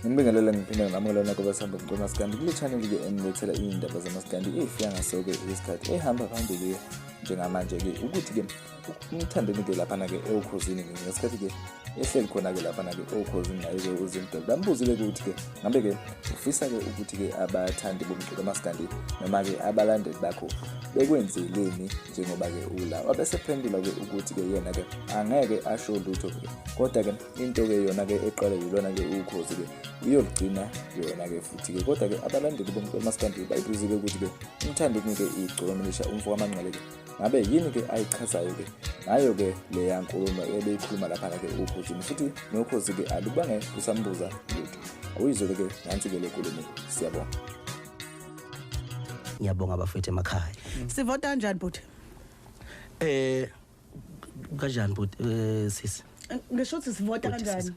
Ngibingelela ngiphinde ngamulana kubasamba ngomaskandi kule channel ke enilethela indaba zamaskandi efika ngasoke isikhathi ehamba phambili njengamanje ke ukuthi ke umthandeni ke lapha ke eukhozini ngesikhathi ke ehleli khona ke lapha ke eukhozini naye ke uzimdolo bambuzile ke ukuthi ke ngabe ke ufisa ke ukuthi ke abathandi bomculo maskandi noma ke abalandeli bakho bekwenzeleni njengoba ke ula wabesephendula ke ukuthi ke yena ke angeke asho lutho ke kodwa ke into ke yona ke eqala yilona ke ukhozi ke uyogcina yona ke futhi ke kodwa ke abalandeli bomculo maskandi bayibuzile ukuthi ke umthandeni ke igcolomelisha umfo wamanqale ke ngabe yini ke ayichazayo ke ngayo ke le yankulumo ebeyikhuluma lapha ke ukhozi futhi nokhozi ke alubange usambuza lutho awuyizole ke nansi ke le nkulumo siyabonga. Ngiyabonga abafethu emakhaya. Sivota kanjani bhuti? Kanjani bhuti sisi? Ngisho ukuthi sivota kanjani?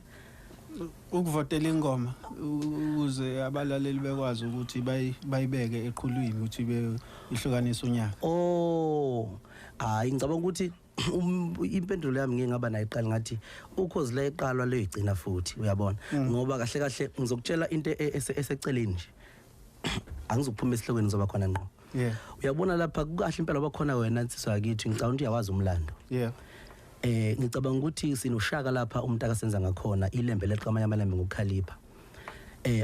Ukuvotela ingoma ukuze abalaleli bekwazi ukuthi bayibeke eqhulwini ukuthi ihlukanise unyaka. Hayi ngicabanga ukuthi impendulo yami ngingaba nayo iqala ngathi ukhozi la eqalwa le igcina futhi uyabona ngoba kahle kahle ngizokutshela into eseceleni nje. Angizophuma esihlokweni ngizoba khona ngqo. Uyabona lapha kahle impela bakhona wena nsizwa yakithi ngicabanga ukuthi uyawazi umlando. Ngicabanga ukuthi sinoshaka lapha umuntu akasenza ngakhona ilembe leqhamanya amalembe ngokukhalipha.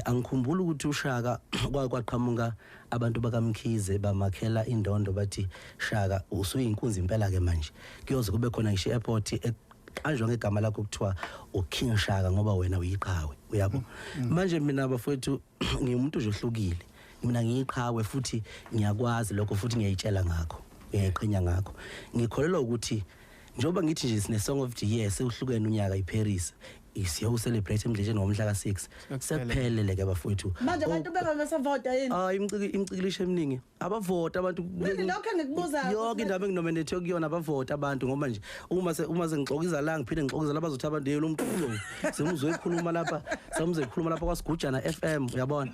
Angikhumbula ukuthi ushaka kwaqhamuka abantu bakamkhize bamakhela indondo bathi shaka usuyinkunzi impela ke manje kuyoze kube khona ngisho airport kanjwa ngegama lakho kuthiwa uKing Shaka ngoba wena uyiqhawe uyabo. Manje mina bafowethu ngimuntu nje ohlukile mina ngiyiqhawe futhi ngiyakwazi lokho futhi ngiyayitshela ngakho ngiyayiqhinya ngakho ngikholelwa ukuthi njoba ngithi nje sine song of the year sewuhlukene unyaka iParis isiyo celebrate emdlejeni ngomhla ka6 sephelele ke bafowethu manje abantu bebasavota yini imicikilisho eminingi abavota abantu lokho ngikubuza yonke indaba enginominate kuyona abavota abantu ngoba nje uma sengixokiza la ngiphinde ngixokiza labazothi abantu yelo mculo semuzwe ekhuluma lapha samuzwe ekhuluma lapha kwaSigujana FM uyabona